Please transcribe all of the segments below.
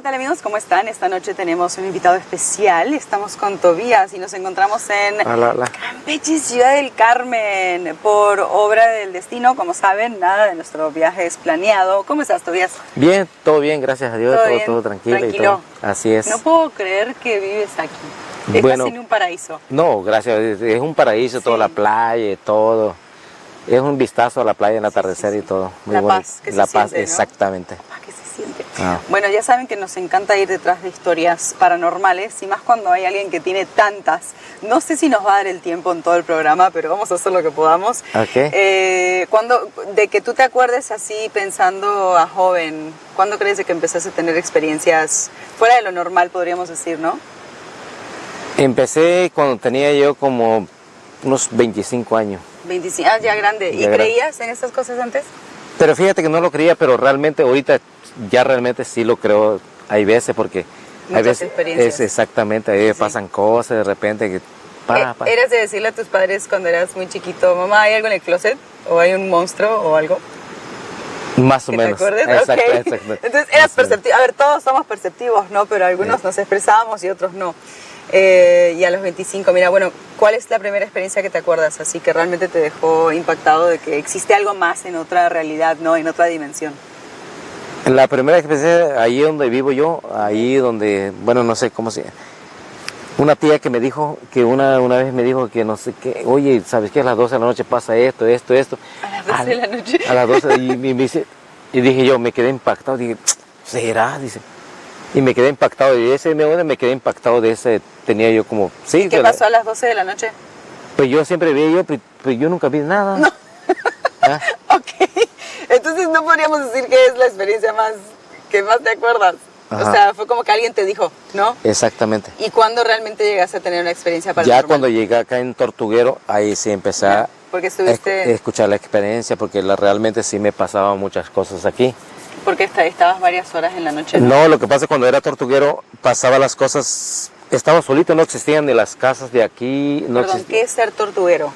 ¿qué tal amigos? ¿Cómo están? Esta noche tenemos un invitado especial. Estamos con Tobías y nos encontramos en Campeche, Ciudad del Carmen, por obra del destino. Como saben, nada de nuestro viaje es planeado. ¿Cómo estás, Tobías? Bien, todo bien, gracias a Dios, todo tranquilo. Y todo. Así es. No puedo creer que vives aquí. Estás en un paraíso. No, gracias, es un paraíso, sí. Toda la playa, todo. Es un vistazo a la playa, el atardecer y todo. Muy la bonito. Paz, que la se paz, siente, ¿no? Exactamente. La paz que se siente. Bueno, ya saben que nos encanta ir detrás de historias paranormales y más cuando hay alguien que tiene tantas. No sé si nos va a dar el tiempo en todo el programa, pero vamos a hacer lo que podamos. Okay. De que tú te acuerdes así pensando a joven, ¿cuándo crees de que empezaste a tener experiencias fuera de lo normal, podríamos decir, no? Empecé cuando tenía yo como unos 25 años. 25, ya grande. ¿Y creías en estas cosas antes? Pero fíjate que no lo creía, pero realmente ahorita ya realmente sí lo creo. Hay veces porque hay veces experiencias. Exactamente, ahí pasan cosas de repente que ¿Eras de decirle a tus padres cuando eras muy chiquito, mamá, hay algo en el closet? ¿O hay un monstruo o algo? Más o menos. ¿Te acuerdas? Exacto, okay. Exacto. Entonces eras perceptivo. A ver, todos somos perceptivos, ¿no? Pero algunos nos expresábamos y otros no. Y a los 25, mira, bueno, ¿cuál es la primera experiencia que te acuerdas? Así que realmente te dejó impactado de que existe algo más en otra realidad, ¿no? En otra dimensión. La primera experiencia, ahí donde vivo yo, ahí donde, bueno, no sé cómo se llama. Una tía que me dijo, que una vez me dijo que no sé qué, oye, ¿sabes qué? A las 12 de la noche pasa esto. ¿A las 12 de la noche? A las 12, y me dice, y dije yo, me quedé impactado, dije, ¿será? Dice. Y me quedé impactado de ese, me quedé impactado de ese, tenía yo como, sí. ¿Qué pasó a las 12 de la noche? Pues yo siempre vi yo, pues yo nunca vi nada. No. Ok, entonces no podríamos decir que es la experiencia que más te acuerdas. Ajá. O sea, fue como que alguien te dijo, ¿no? Exactamente. ¿Y cuándo realmente llegaste a tener una experiencia paranormal? Ya cuando llegué acá en Tortuguero, ahí sí empecé a escuchar la experiencia, porque realmente sí me pasaban muchas cosas aquí. Porque estabas varias horas en la noche. No, lo que pasa es que cuando era Tortuguero pasaba las cosas, estaba solito, no existían ni las casas de aquí. No Perdón, ¿qué es ser tortuguero?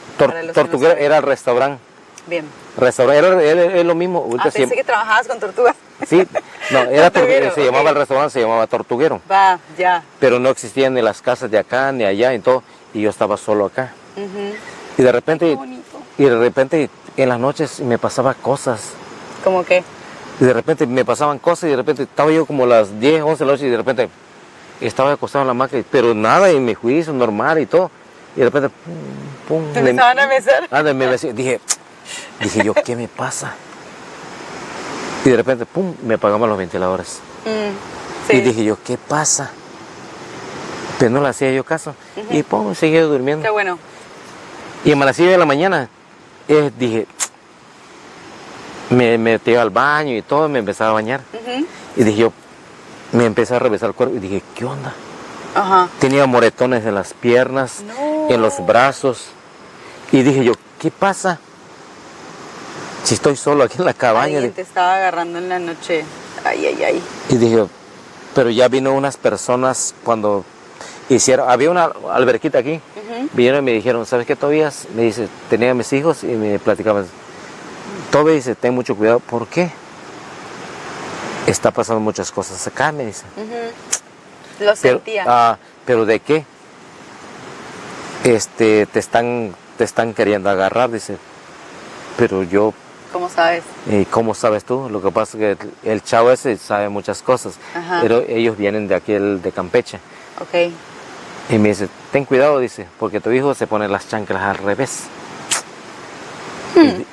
Tortuguero era el restaurante. Bien. Restaurante, era lo mismo. Pensé que trabajabas con tortugas. Sí, no, era se llamaba el restaurante, se llamaba Tortuguero. Va, ya. Pero no existían ni las casas de acá, ni allá, y todo, y yo estaba solo acá. Y de repente, en las noches me pasaban cosas. ¿Cómo qué? Y de repente me pasaban cosas y de repente estaba yo como a las 10, 11 de la noche y de repente estaba acostado en la hamaca, pero nada, y me juicio normal y todo. Y de repente, pum, ¿Te empezaban a besar? Dije yo, ¿qué me pasa? Y de repente, pum, me apagaban los ventiladores. Sí. Y dije yo, ¿qué pasa? Pero no le hacía yo caso. Y pum, seguía durmiendo. Qué bueno. Y amanecí de la mañana, dije, me metí al baño y todo, me empezaba a bañar. Y dije yo, me empecé a revisar el cuerpo y dije, ¿qué onda? Ajá. Tenía moretones en las piernas, en los brazos. Y dije yo, ¿qué pasa? Si estoy solo aquí en la cabaña. Alguien te estaba agarrando en la noche. Ay, ay, ay. Y dije, pero ya vino unas personas cuando había una alberquita aquí. Vinieron y me dijeron, ¿sabes qué, Tobías? Me dice, tenía a mis hijos y me platicaban. Tobías dice, ten mucho cuidado. ¿Por qué? Está pasando muchas cosas acá, me dice. Lo sentía. ¿Pero de qué? Te están queriendo agarrar, dice. Pero yo... ¿Cómo sabes? ¿Cómo sabes tú? Lo que pasa es que el chavo ese sabe muchas cosas. Ajá. Pero ellos vienen de aquí, de Campeche. Ok. Y me dice, ten cuidado, dice, porque tu hijo se pone las chanclas al revés.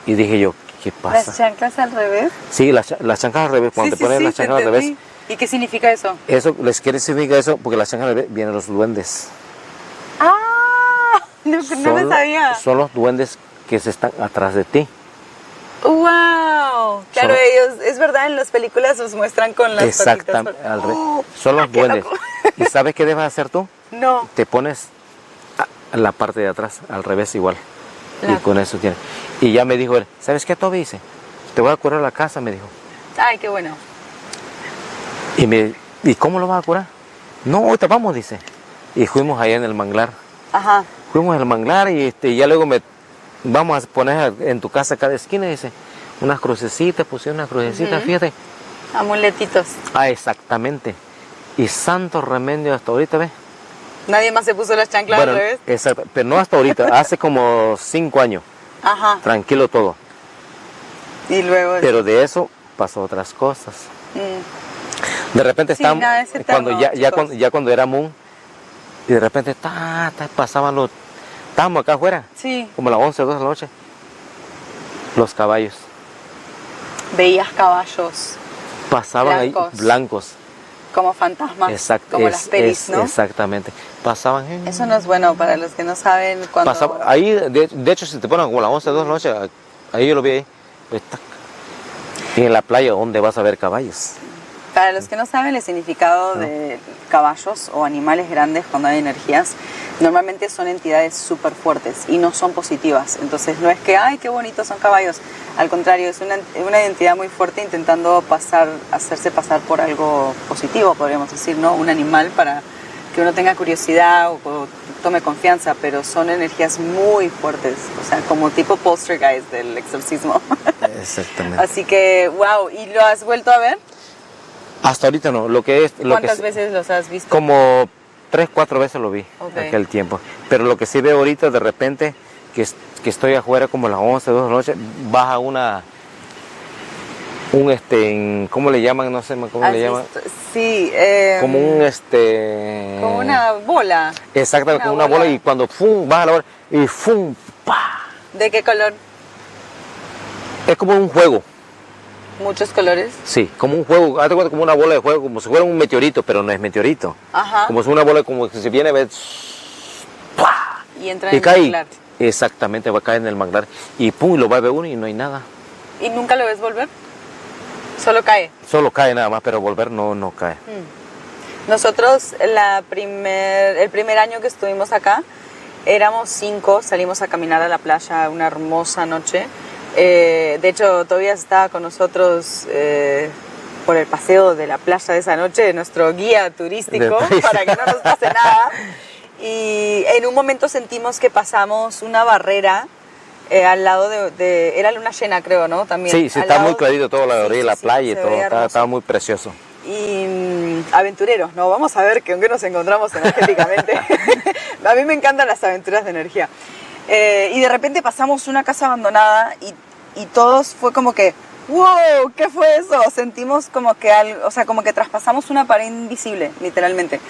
Y dije yo, ¿qué pasa? ¿Las chanclas al revés? Sí, las chanclas al revés, cuando te ponen las chanclas al revés. ¿Y qué significa eso? Eso, significa eso, porque las chanclas al revés vienen los duendes. ¡Ah! No lo sabía. Son los duendes que se están atrás de ti. ¡Wow! Claro, ellos, es verdad, en las películas los muestran con las exactamente, son los duendes. ¿Y sabes qué debes hacer tú? No. Te pones a la parte de atrás, al revés igual. Y con eso tienes. Y ya me dijo él, ¿sabes qué, Toby? Dice, te voy a curar la casa, me dijo. Ay, qué bueno. ¿Y cómo lo vas a curar? No, ahorita vamos, dice. Y fuimos allá en el manglar. Ajá. Fuimos al manglar y ya luego vamos a poner en tu casa cada esquina, dice, unas crucecitas, pusieron unas crucecitas, fíjate. Amuletitos. Exactamente. Y santo remedio hasta ahorita, ¿ves? Nadie más se puso las chanclas Bueno, al revés. exacto, pero no hasta ahorita, hace como 5 años, Ajá. tranquilo todo. Y luego... Pero de eso pasó otras cosas. De repente Sí, estábamos, nada es eterno, chicos. ya cuando era Moon, y de repente pasaban estábamos acá afuera, Sí, como a las 11 o 12 de la noche, los caballos veías caballos pasaban Blancos. ahí blancos. como fantasmas, Exacto, como las pelis, ¿no? Exactamente, pasaban. Eso no es bueno para los que no saben cuando... Ahí, de hecho, si te ponen como a las 11 o 12 de la noche, ahí yo lo vi ahí, pues, tac. Y en la playa, ¿dónde vas a ver caballos? Para los que no saben el significado de caballos o animales grandes cuando hay energías, normalmente son entidades súper fuertes y no son positivas. Entonces no es que, ¡ay, qué bonitos son caballos! Al contrario, es una entidad muy fuerte intentando hacerse pasar por algo positivo, podríamos decir, ¿no? Un animal para que uno tenga curiosidad o tome confianza, pero son energías muy fuertes, o sea, como tipo poltergeist del exorcismo. Exactamente. Así que, wow, ¿y lo has vuelto a ver? Hasta ahorita no, ¿Cuántas veces los has visto? Como 3, 4 veces lo vi Ok. aquel tiempo. Pero lo que sí veo ahorita, de repente, que estoy afuera como a las 11, 12 de la noche, baja ¿cómo le llaman? No sé cómo ¿Has le llaman. visto? Sí. Como Como una bola. Exactamente, como una bola y cuando ¡fum! Baja la bola y ¡fum! ¡Pa! ¿De qué color? Es como un juego. Muchos colores. Sí, como un juego, hazte cuenta como una bola de juego, como si fuera un meteorito, pero no es meteorito. Ajá. Como si una bola, como que se viene a ver, ¡pua! Y entra Y en cae. el manglar. Exactamente, va a caer en el manglar. Y pum, lo va a ver uno y no hay nada. ¿Y nunca lo ves volver? Solo cae. Solo cae nada más, pero volver no cae. Nosotros el primer año que estuvimos acá, éramos 5, salimos a caminar a la playa una hermosa noche. De hecho, todavía estaba con nosotros por el paseo de la playa de esa noche, nuestro guía turístico, para que no nos pase nada. Y en un momento sentimos que pasamos una barrera al lado era luna llena, creo, ¿no? También. Sí, está muy clarito todo, la orilla, la playa y todo, estaba estaba muy precioso. Y aventureros, ¿no? Vamos a ver con qué nos encontramos energéticamente. A mí me encantan las aventuras de energía. Y de repente pasamos una casa abandonada y todos fue como que, wow, ¿qué fue eso? Sentimos como que algo, o sea, como que traspasamos una pared invisible, literalmente.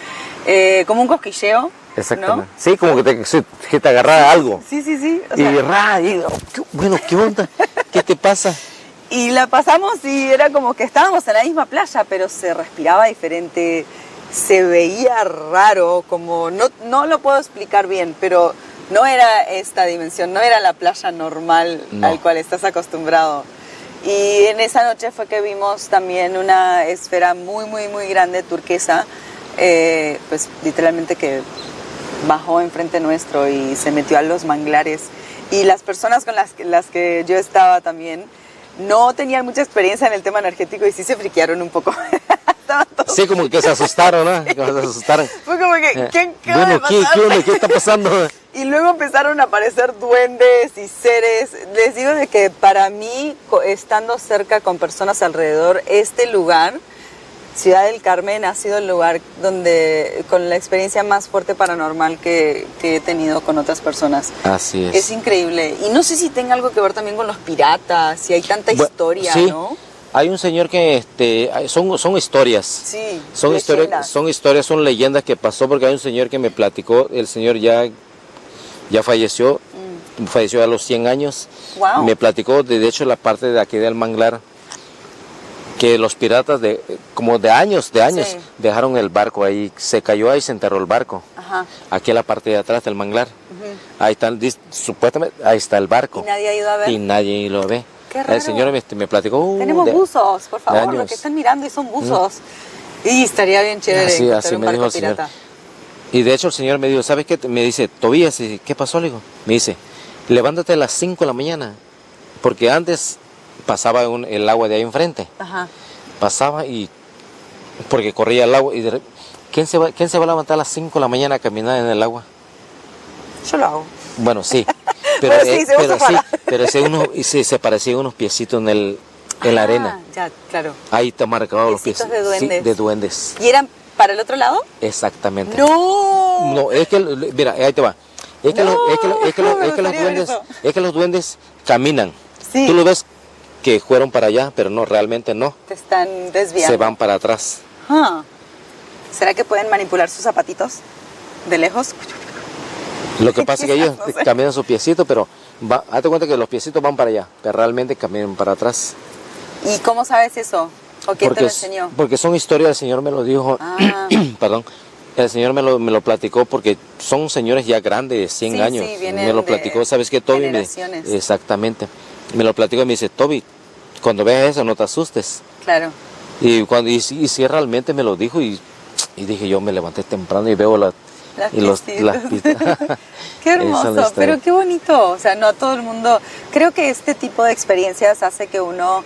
Como un cosquilleo. Exactamente. ¿No? Sí, como que te agarrara algo. Sí. O Y sea, bueno, ¿qué onda? ¿Qué te pasa? y la pasamos y era como que estábamos en la misma playa, pero se respiraba diferente, se veía raro, como no lo puedo explicar bien, pero no era esta dimensión, no era la playa normal al cual estás acostumbrado. Y en esa noche fue que vimos también una esfera muy, muy, muy grande, turquesa, pues literalmente que bajó enfrente nuestro y se metió a los manglares. Y las personas con las que yo estaba también no tenían mucha experiencia en el tema energético y sí se friquearon un poco. Sí, como que se asustaron, ¿no? Sí. Como se asustaron. Fue como que, ¿qué bueno, acaba de pasar? ¿qué onda? ¿Qué está pasando? Y luego empezaron a aparecer duendes y seres. Les digo de que para mí, estando cerca con personas alrededor, este lugar, Ciudad del Carmen, ha sido el lugar donde con la experiencia más fuerte paranormal que he tenido con otras personas. Así es. Es increíble. Y no sé si tenga algo que ver también con los piratas, si hay tanta historia, sí. ¿no? Hay un señor que son historias. Sí, Son historias, son leyendas que pasó porque hay un señor que me platicó, el señor ya falleció, falleció a los 100 años. Wow. Me platicó de hecho la parte de aquí del manglar que los piratas como de años Sí. dejaron el barco ahí, se cayó ahí, se enterró el barco. Ajá. Aquí en la parte de atrás del manglar. Ahí está, supuestamente ahí está el barco. Y nadie ha ido a ver. Y nadie lo ve. Qué raro. El señor me platicó. Tenemos buzos, por favor, años. lo que están mirando y son buzos. Y estaría bien chévere encontrar Así un me barco dijo el señor. pirata. Y de hecho el señor me dijo, ¿sabes qué? Me dice, Tobías, ¿qué pasó? Le digo, me dice, levántate a las 5 de la mañana. Porque antes pasaba el agua de ahí enfrente. Ajá. Pasaba y porque corría el agua y ¿quién se va a levantar a las 5 de la mañana a caminar en el agua? Yo lo hago. Bueno, sí. Pero, se parecían unos piecitos en la arena. Ya, claro. Ahí está marcado los Piecitos pies de duendes. sí, de duendes. Y eran ¿Para el otro lado? Exactamente. ¡No! No, es que, mira, ahí te va. Es que, No, es que los duendes caminan. Sí. Tú lo ves que fueron para allá, pero no, realmente no. Te están desviando. Se van para atrás. Ah. ¿Será que pueden manipular sus zapatitos de lejos? Lo que pasa es que ellos No sé. caminan sus piecitos, pero hazte cuenta que los piecitos van para allá, pero realmente caminan para atrás. ¿Y cómo sabes eso? ¿O quién te lo enseñó? Porque son historias, el Señor me lo dijo, Ah. perdón, el Señor me lo platicó porque son señores ya grandes, de 100 Sí, años. sí, vienen me lo de platicó, ¿sabes qué, Toby? generaciones. Exactamente. Me lo platicó y me dice, Toby, cuando veas eso no te asustes. Claro. Y sí, realmente me lo dijo y dije, yo me levanté temprano y veo las pistas. Qué Esa es la hermoso, historia. pero qué bonito. O sea, no a todo el mundo. Creo que este tipo de experiencias hace que uno,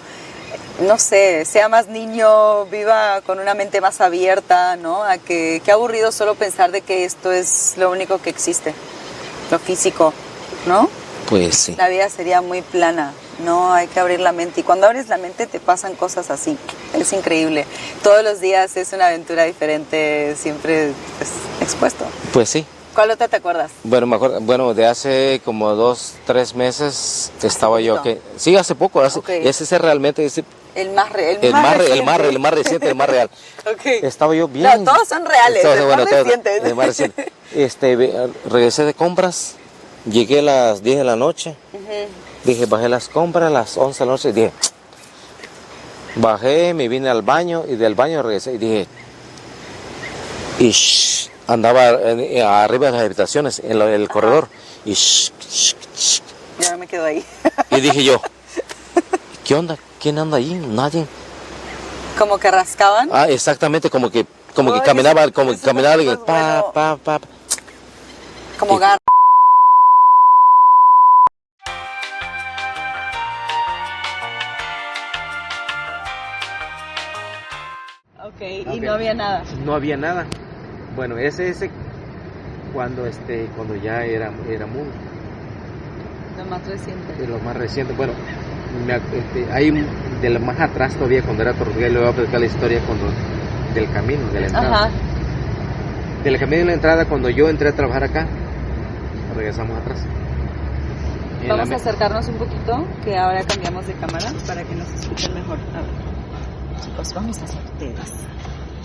no sé, sea más niño, viva con una mente más abierta, ¿no? A que qué aburrido solo pensar de que esto es lo único que existe, lo físico, ¿no? Pues sí. La vida sería muy plana, no hay que abrir la mente. Y cuando abres la mente te pasan cosas así. Es increíble. Todos los días es una aventura diferente, siempre pues, expuesto. Pues sí. ¿Cuál otra te acuerdas? Bueno, me acuerdo, bueno, de hace como 2, 3 meses estaba yo poquito. que sí, hace poco, Ok. ese realmente El más real. el más reciente, el más real. Okay. Estaba yo bien. No, todos son reales, el más reciente. El más reciente. Regresé de compras, llegué a las 10 de la noche, dije, bajé las compras a las 11 de la noche, dije, bajé, me vine al baño y del baño regresé y dije, andaba arriba de las habitaciones, en el corredor, y Ya me quedo ahí. y dije yo, ¿qué onda? ¿Quién anda ahí? Nadie. Como que rascaban. Ah, exactamente, como que Ay, caminaba, eso caminaba y es bueno. Como y- garra. Ok, y no había nada. No había nada. Bueno, ese cuando ya era muy Lo más reciente. de los más recientes. Bueno, hay de lo más atrás todavía cuando era Tortuga, y le voy a platicar la historia del camino, de la entrada. Ajá. Del camino de la entrada, cuando yo entré a trabajar acá, regresamos atrás. Vamos a acercarnos un poquito, que ahora cambiamos de cámara para que nos escuchen mejor. A ver. Chicos, vamos a hacer ustedes.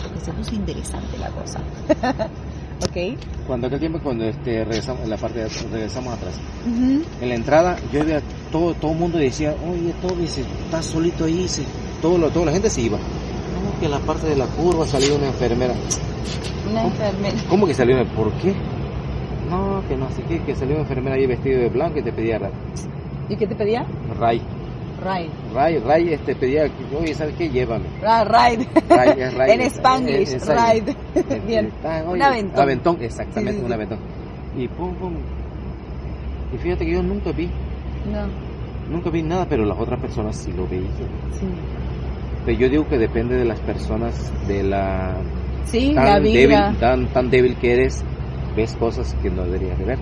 Porque se puso interesante la cosa. Ok. Cuando aquel tiempo, cuando regresamos, en la parte de regresamos atrás. En la entrada, yo veía todo el mundo decía, oye, Toby, estás solito ahí, toda la gente se iba. No, que en la parte de la curva salió una enfermera. Una enfermera. ¿Cómo que salió? ¿Por qué? No, que no sé qué, que salió una enfermera ahí vestido de blanco y te pedía ¿Y qué te pedía? Ray, Ride. pedía, oye, ¿sabes qué? Llévame. Ride. Ray, En Spanglish, ride. Bien. Un aventón. Un aventón, exactamente, Sí. un aventón. Y pum. Y fíjate que yo nunca vi nada, pero las otras personas sí lo veían. Sí. Pero yo digo que depende de las personas, de la Sí, la vibra. tan débil que eres, ves cosas que no deberías de ver.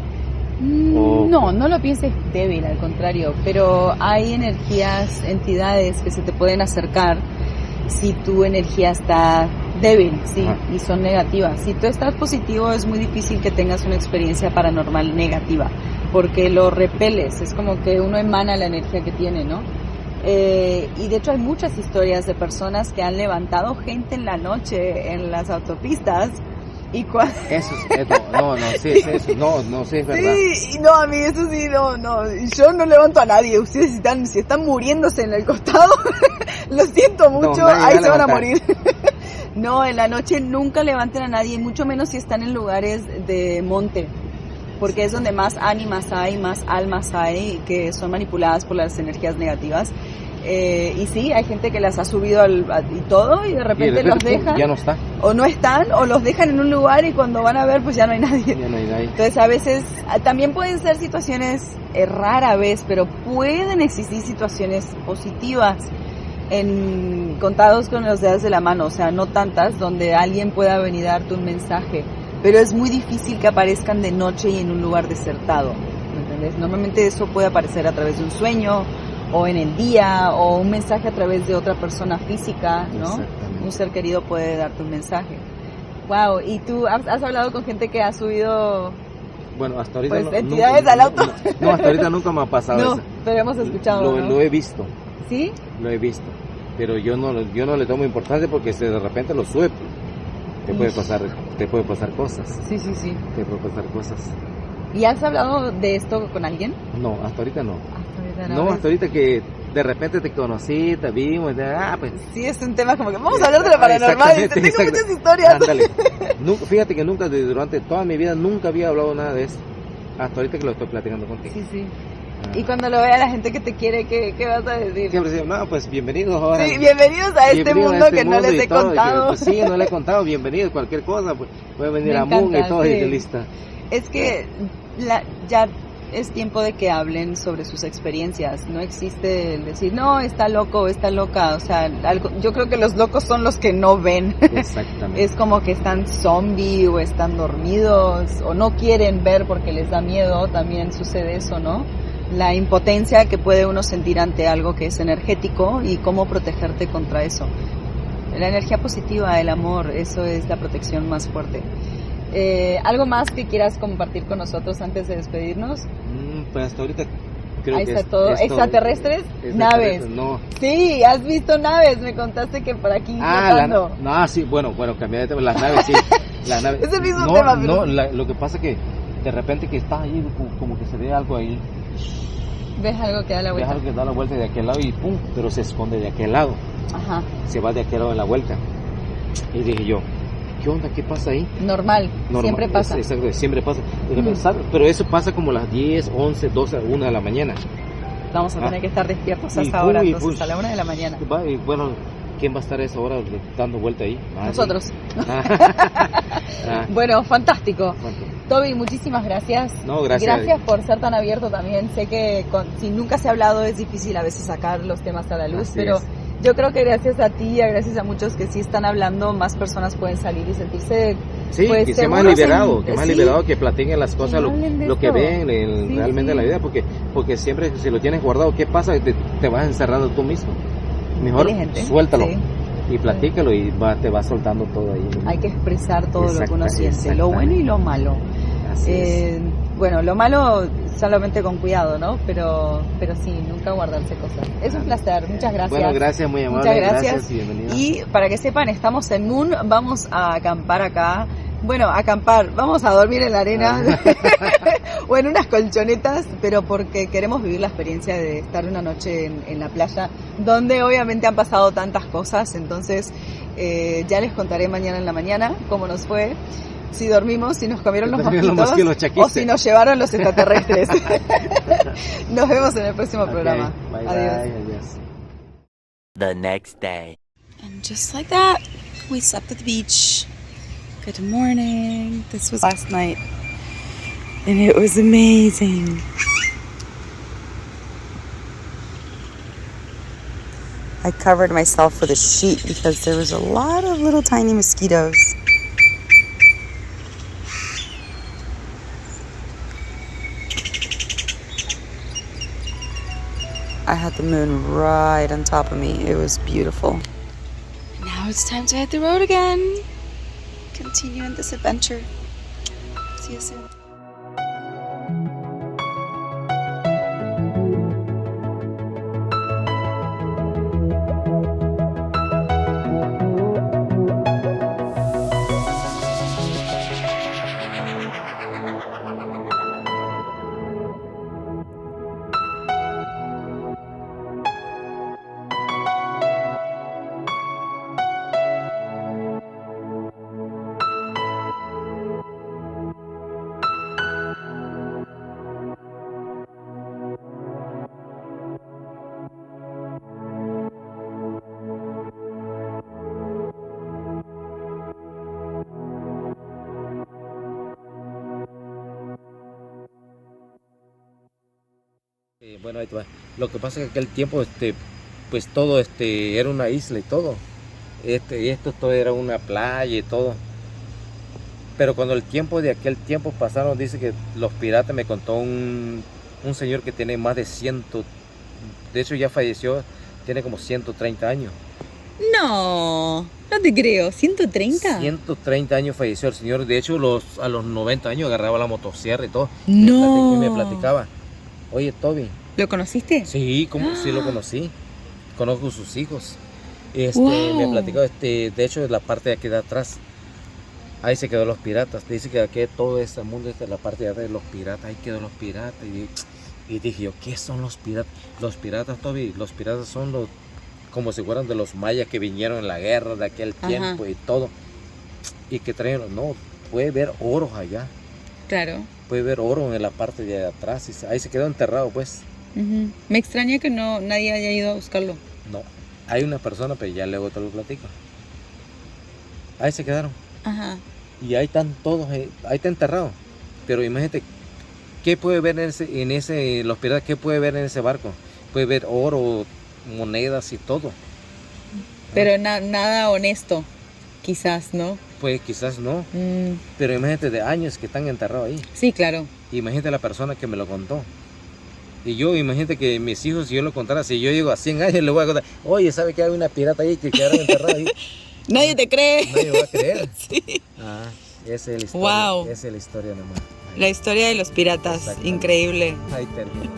O- No lo pienses débil, al contrario, pero hay energías, entidades que se te pueden acercar si tu energía está débil, sí, Ajá. y son negativas. Si tú estás positivo es muy difícil que tengas una experiencia paranormal negativa, porque lo repeles, es como que uno emana la energía que tiene, ¿no? Y de hecho hay muchas historias de personas que han levantado gente en la noche en las autopistas y Eso es, no sé, es verdad. Sí, y no, a mí eso sí, no, yo no levanto a nadie, ustedes si están muriéndose en el costado, lo siento mucho, nadie ahí va a se van a levantar. morir. No, en la noche nunca levanten a nadie, mucho menos si están en lugares de monte, porque es donde más ánimas hay, más almas hay, que son manipuladas por las energías negativas. Y sí, hay gente que las ha subido y todo, y de repente los dejan. Ya no está. O no están, o los dejan en un lugar y cuando van a ver, pues ya no hay nadie. Ya no hay nadie. Entonces a veces también pueden ser situaciones rara vez, pero pueden existir situaciones positivas contados con los dedos de la mano, o sea, no tantas, donde alguien pueda venir a darte un mensaje, pero es muy difícil que aparezcan de noche y en un lugar desertado, ¿me entiendes? Normalmente eso puede aparecer a través de un sueño, o en el día, o un mensaje a través de otra persona física, ¿no? Exactamente. Un ser querido puede darte un mensaje. Wow, ¿y tú has hablado con gente que ha subido Bueno, hasta ahorita pues, entidades al auto? No, hasta ahorita nunca me ha pasado No, eso. pero hemos escuchado, ¿no? Lo he visto, ¿Sí? lo he visto. Pero yo no le tomo importancia porque si de repente lo sube, te puede pasar cosas. Sí. Te puede pasar cosas. ¿Y has hablado de esto con alguien? No, hasta ahorita no. Hasta ahorita No, ¿ves? hasta ahorita que de repente te conocí, te vimos, pues... Sí, es un tema como que vamos a hablar de lo paranormal y te tengo muchas historias. Ándale. Fíjate que nunca, durante toda mi vida, nunca había hablado nada de eso. Hasta ahorita que lo estoy platicando contigo. Sí. Y cuando lo vea la gente que te quiere, ¿qué vas a decir? Siempre decimos, no, pues bienvenidos ahora. Sí, bienvenidos a este mundo que no les he contado. Pues sí, no les he contado, bienvenidos, cualquier cosa, pues puede venir a Moon y todo, y lista. Es que ya es tiempo de que hablen sobre sus experiencias. No existe el decir, no, está loco, está loca. O sea, yo creo que los locos son los que no ven. Exactamente. Es como que están zombie o están dormidos o no quieren ver porque les da miedo. También sucede eso, ¿no? La impotencia que puede uno sentir ante algo que es energético y cómo protegerte contra eso. La energía positiva, el amor, eso es la protección más fuerte. ¿Algo más que quieras compartir con nosotros antes de despedirnos? Pues hasta ahorita creo ahí que está todo. ¿Extraterrestres? Naves. No. Sí, has visto naves, me contaste que por aquí flotando. No, sí, bueno, cambié de tema, las naves sí. Las naves. Es el mismo tema, pero... lo que pasa que de repente que estás ahí, como que se ve algo ahí. ¿Ves algo que da la vuelta? Ves algo que da la vuelta de aquel lado y pum, pero se esconde de aquel lado. Ajá. Se va de aquel lado en la vuelta. Y dije yo, ¿qué onda? ¿Qué pasa ahí? Normal. Siempre pasa. Exacto, siempre pasa. Pero eso pasa como a las 10, 11, 12, 1 de la mañana. Vamos a tener que estar despiertos hasta ahora, entonces a la 1 de la mañana. Y bueno, ¿quién va a estar a esa hora dando vuelta ahí? Nosotros. Bueno, fantástico. Toby, muchísimas gracias. No, gracias. Gracias por ser tan abierto también. Sé que si nunca se ha hablado es difícil a veces sacar los temas a la luz, pero yo creo que gracias a ti y gracias a muchos que sí están hablando, más personas pueden salir y sentirse pues, que sea más liberado, que platiquen las cosas, lo que ven realmente en la vida, porque siempre si lo tienes guardado, ¿qué pasa? Te vas encerrando tú mismo. Mejor suéltalo. Y platícalo y te va soltando todo ahí. Hay que expresar todo lo que uno siente, lo bueno y lo malo. Bueno, lo malo solamente con cuidado, ¿no? Pero sí, nunca guardarse cosas. Es un placer, muchas gracias. Bueno, gracias, muy amable. Muchas gracias y bienvenido. Y para que sepan, estamos en Moon, vamos a acampar acá. Bueno, acampar, vamos a dormir en la arena o en unas colchonetas, pero porque queremos vivir la experiencia de estar una noche en la playa, donde obviamente han pasado tantas cosas, entonces ya les contaré mañana en la mañana cómo nos fue, si dormimos, si nos comieron los mosquitos o si nos llevaron los extraterrestres. Nos vemos en el próximo programa. Bye, adiós. The next day. And just like that, we slept at the beach. Good morning. This was last night, and it was amazing. I covered myself with a sheet because there was a lot of little tiny mosquitoes. I had the moon right on top of me. It was beautiful. Now it's time to hit the road again. Continue in this adventure. See you soon. Bueno, ahí te va. Lo que pasa es que aquel tiempo, pues todo, era una isla y todo. Y esto todo era una playa y todo. Pero cuando el tiempo de aquel tiempo pasaron, dice que los piratas, me contó un señor que tiene más de 100, de hecho ya falleció, tiene como 130 años. No, no te creo. ¿130? 130 años falleció el señor. De hecho, a los 90 años agarraba la motosierra y todo. No. Y me platicaba. Oye, Toby. ¿Lo conociste? Sí, sí lo conocí. Conozco sus hijos. Wow. Me platicaba, de hecho, la parte de aquí de atrás. Ahí se quedó los piratas. Dice que aquí todo este mundo, la parte de atrás de los piratas, ahí quedó los piratas. Y dije yo, ¿qué son los piratas? Los piratas, Toby, los piratas son los, como si fueran de los mayas que vinieron en la guerra de aquel tiempo y todo. Y que traen, no, puede ver oro allá. Claro. Puede ver oro en la parte de atrás. Y ahí se quedó enterrado, pues. Me extraña que nadie haya ido a buscarlo. No, hay una persona, pero ya luego te lo platico. Ahí se quedaron. Ajá. Y ahí están todos, ahí está enterrado. Pero imagínate, ¿qué puede ver los piratas, qué puede ver en ese barco? Puede ver oro, monedas y todo. Pero nada honesto, quizás, ¿no? Pues quizás no, pero imagínate de años que están enterrados ahí. Sí, claro. Imagínate la persona que me lo contó. Y yo, imagínate que mis hijos, si yo lo contara, si yo llego a 100 años, le voy a contar, oye, ¿sabe que hay una pirata ahí que quedaron enterrada ahí? Nadie te cree. Nadie va a creer. Sí. Esa es la historia. Wow. Esa es la historia nomás. La historia de los piratas, increíble. Ahí termina.